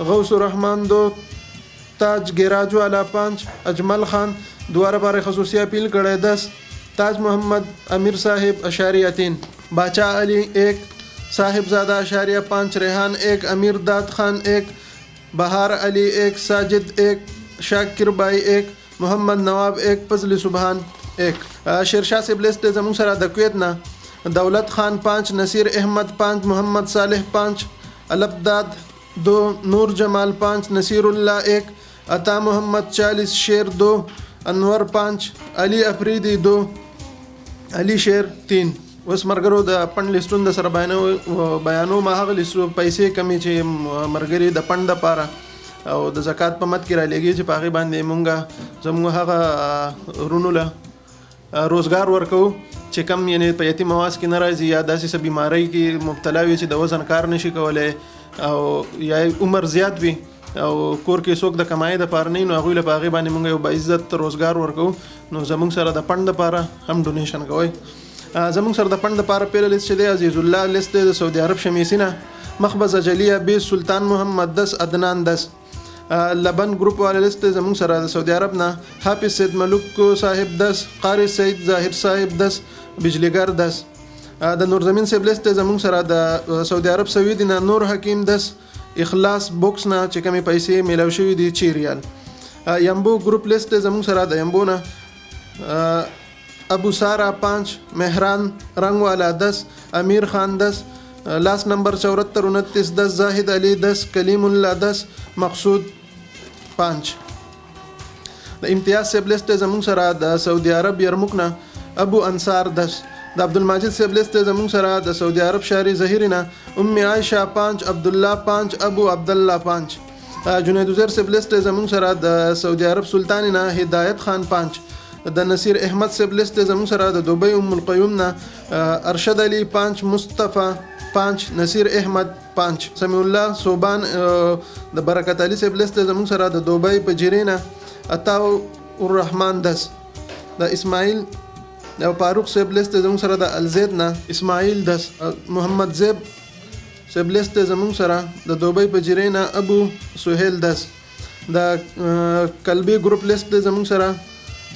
गौसुररहमान 2, ताज गिराज वाला 5, अजमल खान दोबारा बार खसूसिया अपील कड़े 10, ताज मोहम्मद अमीर साहिब अशारिया 3, बाचा अली 1, साहिबजादा अशारिया 5, रेहान 1, अमीर दाद खान 1, बहार अली 1, साजिद 1, शाकिर बाई 1, मोहम्मद नवाब 1, फजल सुबहान 1. शेरशाह से ब्लेस्ड जमून सरा दकुत ना दौलत खान 5, नसीर अहमद 5, मोहम्मद सालेह 5, अलबदाद 2, नूर जमाल 5, नसीरुल्लाह 1, अता मोहम्मद 40, शेर 2, अनवर 5, अली अफरीदी 2, अली शेर 3. اوس مرګرو د پند لیستون د سره بیانو ما هغه لیستو پیسې کمی چې مرګري د پند د پاره او د زکات په مت کې را لګي چې په هغه باندې مونږه زموږ هغه رونو له روزګار ورکو چې کم یعنی په یتیم مواس کې ناراضي یا داسې بیماری کې مبتلا وي چې د وزن کار نشي کولای او یا عمر زیات وي او کور کې څوک د کمای د پاره نه نو هغه له هغه باندې مونږ یو باعزت روزګار ورکو نو زموږ سره د پند لپاره هم ډونیشن کوي. زموږ سره د پند لپاره پیل لیست دی عزیز الله لیست د سعودي عرب شمیسینا مخبز جلیه بی سلطان محمد 10 عدنان 10 لبن گروپ والا لیست زموږ سره د سعودي عرب نه حافظ سید ملک صاحب 10 قاری سید ظاهر صاحب 10 بجلیګر 10 د نور زمین سیب لیست زموږ سره د سعودي عرب سوي دي نور حکیم 10 اخلاص بوکس نه چې کمی پیسې میلاو شوی دي 4 ریال یمبو گروپ لیست زموږ سره د یمبو نه ابو سارا 5 مهران رنگ والا 10 امیر خان 10 لاس نمبر 74 29 10 زاهد علی 10 کلیم الله 10 مقصود 5. د امتیاز سیبلست زمون سره د سعودي عرب یرموک نه ابو انصار 10 د عبدالمجید سیبلست زمون سره د سعودي عرب شاری ظهیرنا ام عائشه 5 عبد الله 5 ابو عبد الله 5. جنید زر سیبلست زمون سره د سعودي عرب سلطان نه هدایت خان 5 د نصیر احمد سیبلست زمون سره د دوبی ام القیوم نه ارشد علی 5 مصطفی 5 نصیر احمد 5 سمیع الله صوبان د برکت علی سیبلست زمون سره د دوبی په جرینا عطا الرحمن 10 د اسماعیل د فاروق سیبلست زمون سره د الزید نه اسماعیل 10 محمد زیب سیبلست زمون سره د دوبی په جرینا ابو سهیل 10 د قلبی گروپ لیست زمون سره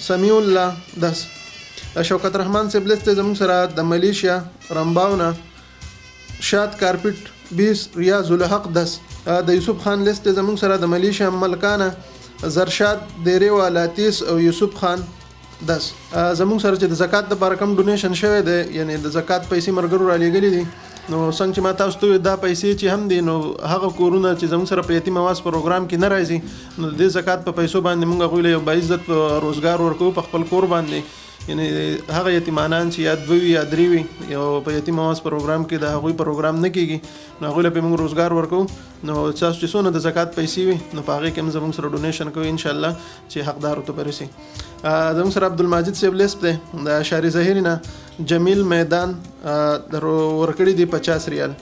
سمیع الله 10 شوکت رحمان سیبلست زمون سره د ملیشیا رمباونا شاد کارپټ 20 ریاض الحق 10 د یوسف خان لیست زمون سره د ملیشیا ملکانه زرشاد دیره والا 30 او یوسف خان 10 زمون سره چې د زکات د بارکم ډونیشن شوی دی یعنی د زکات پیسې مرګرو را لېګلې دي نو څنګه چې ما تاسو ته دا پیسې چې هم دي نو هغه کورونه چې زموږ سره په یتیم آواز پروګرام کې نه راځي نو د زکات په پیسو باندې موږ غوښله یو باعزت روزګار ورکو په خپل کور باندې یعنی هغه یتیمانان چې یا دوی یا دریوي یو په یتیم آواز پروګرام کې د هغوی پروګرام نه کیږي نو غوښله په موږ روزګار ورکو نو تاسو چې څونه د زکات پیسې وي نو په هغه کې موږ زموږ سره ډونیشن کوو ان شاء الله چې حقدار ته ورسي. زموږ سره عبدالمجید صاحب لیست دی د شاری ظهیرنا جمیل میدان د ورکړی دی 50 ریال.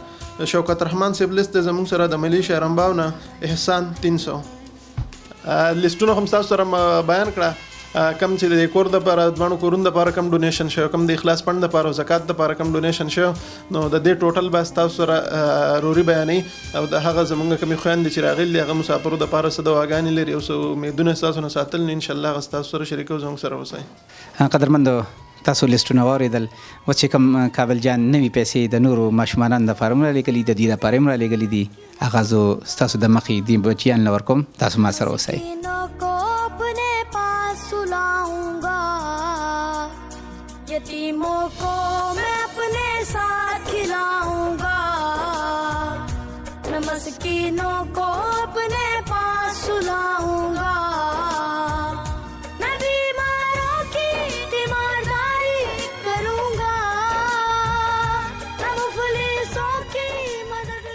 شوکت رحمان صاحب لیست زموږ سره د ملیشیا رمباونا احسان 300 لیستونه هم تاسو سره بیان کړه کم چې د کور د لپاره د باندې کورون د لپاره کم ډونیشن شو کم د اخلاص فند د لپاره زکات د لپاره کم ډونیشن شو نو د دې ټوټل بس تاسو سره روري بیانې او د هغه زمونږ کمی خويند چې راغلي هغه مسافرو د لپاره څه دواګانې لري او څه امیدونه تاسو نه ساتل ان شاء الله تاسو سره شریکو زموږ سره وسای. قدرمندو تاسو لیستونه واوریدل و چې کوم کابل جان نوی پیسې د نورو ماشومانان د فارمولا لیکلي د دې د پاره لیکلي دي هغه زو تاسو د مخې دی بچیان لور کوم تاسو ما سره وسای. यतीमों को मैं अपने साथ खिलाऊंगा मैं मस्कीनों को अपने पास सुलाऊंगा मैं बीमारों की तीमारदारी करूंगा मैं मुफलिसों की मदद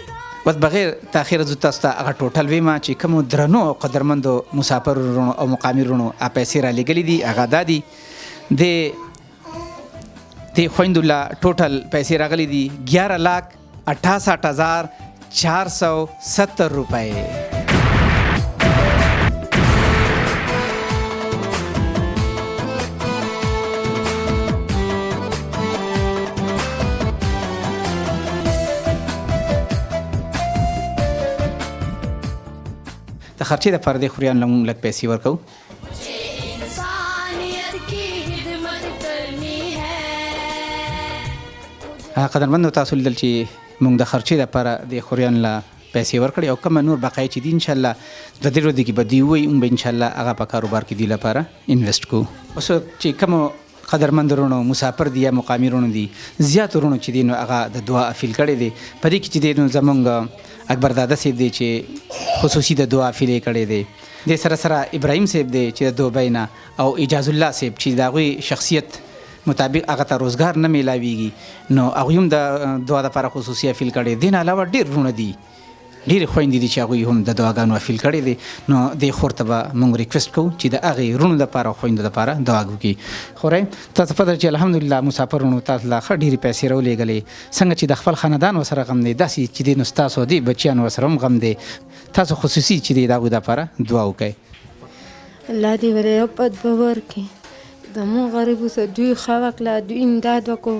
بس بغیر تاخیر زو تاسو ته هغه ټوټل ویما چې کوم درنو او قدرمندو مسافر ورونو او مقامي ورونو پیسې را لګلې دي هغه دادي د خویندو لا ټوټل پیسې راغلي دي 11,68,470 روپۍ. د خرچې دپاره د خوریانو له موږ لږ پیسې ورکوو. इंसानियत की खिदमत करनी है. قدرمندو تاسو لیدل چې موږ د خرچې دپاره د خوریانو له پیسې ورکړې او کومه نور بقایي چې دي انشاءالله د دې ورځې کې به دوی ووایي موږ به انشاءالله هغه په کاروبار کې دوی لپاره انویسټ کوو. اوس چې کومو قدرمند ورونو مسافر دي یا مقامي ورونو دي زیات ورونو چې دي نو هغه د دعا اپیل کړی دی. په دې کې چې دی نو زمونږ اکبر دادا صاحب دی چې خصوصي د دعا اپیل یې کړی دی. د سره سره ابراهیم صاحب دی چې د دوبۍ نه او اجاز الله صاحب چې د هغوی شخصیت مطابق هغه ته روزګار نه میلاویږي نو هغوی هم د دعا دپاره خصوصي اپیل کړی. دې نه علاوه ډېر ورونه دي ډېرې خویندې دي چې هغوی هم د دعاګانو اپیل کړی دی. نو دې خور ته به موږ ریکویسټ کوو چې د هغې ورونو دپاره او خویندو دپاره دعا وکړي. خورئ تاسو پته چې الحمدلله مسافر ورونو تاسو له ښه ډېرې پیسې راولېږلې څنګه چې د خپل خاندان ورسره غم دی داسې چې دی نو ستاسو دې بچیانو ورسره هم غم دی. تاسو خصوصي چې دی د هغوی دپاره دعا وکړئ. الله دې ورپد به ورکړي زموږ غریبو سره دوی ښه وکړه دوی امداد وکړو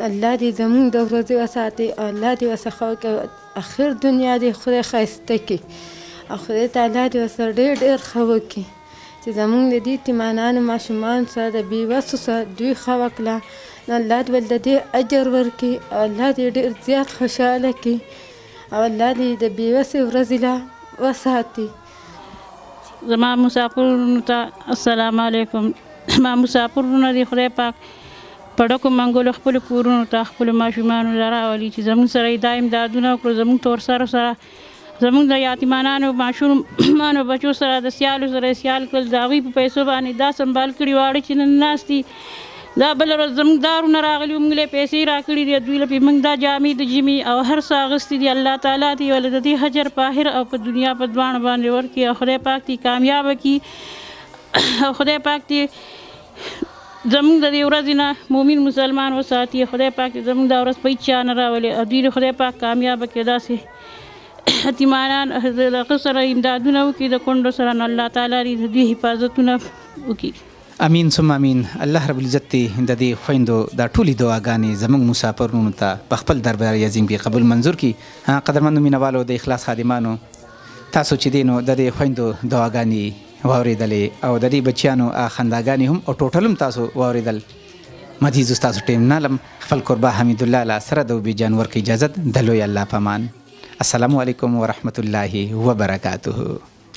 الله دې زموږ د ورځې وساتي او الله دې ورڅخه وکړي اخر دنیا دې خدای ښایسته کړي او خدای تعالی دې ورسره ډېر ډېر ښه وکړي چې زموږ د دې یتیمانانو ماشومانو سره د بېوسو سره دوی ښه وکړه نو الله دې ول د دې اجر ورکړي او الله دې ډېر زیات خوشحاله کړي او الله دې د بېوسې ورځې لا وساتي. زما مسافرونو ته السلام علیکم. ما مسافرونه دي خدای پاک په ډکو منګولو خپلو کورونو ته خپلو ماشومانو له راولي چې زموږ سره یې دا امدادونه وکړو زموږ تور سره زموږ د یتیمانانو ماشومانو بچو سره د سیالو سره سیال کړل د هغوی په پیسو باندې دا سنبال کړي واړه چې نن ناست دي دا بله ورځ زموږ دارونه راغلي وو موږ له پیسې راکړي دي دوی له موږ دا جامې د ژمي او هر څه اخیستي دي. الله تعالی دې ولې د دې حجر په آخر او په دنیا په دواړو باندې ورکړي او خدای پاک دې کامیابه کړي او خدای پاک دې زموږ د دې ورځې نه مؤمن مسلمان وساتي. خدای پاک دې زموږ دا ورځ په هېڅ چا نه راولي او دوی خدای پاک کامیابه کړي داسې یتیمانان د هغه سره امدادونه وکړي د کونډو سره نو الله تعالی دې د دوی حفاظتونه وکړي. امین ثم امین. الله رب العزت دې د دې خویندو دا ټولې دعاګانې زموږ مسافرونو ته په خپل دربار عظیم کې قبول منظور کړي. قدرمندو مینوالو د اخلاص خادمانو تاسو چې دی نو د دې خویندو دعاګانې واورېدلې او د دې بچیانو خنداګانې هم او ټوټل هم تاسو واورېدل. مدیز تاسو ټیم نالم خپل قربا حمید الله له سره د وبې جان ورکړي اجازت د لوی الله په امان. السلام علیکم ورحمت الله وبرکاته.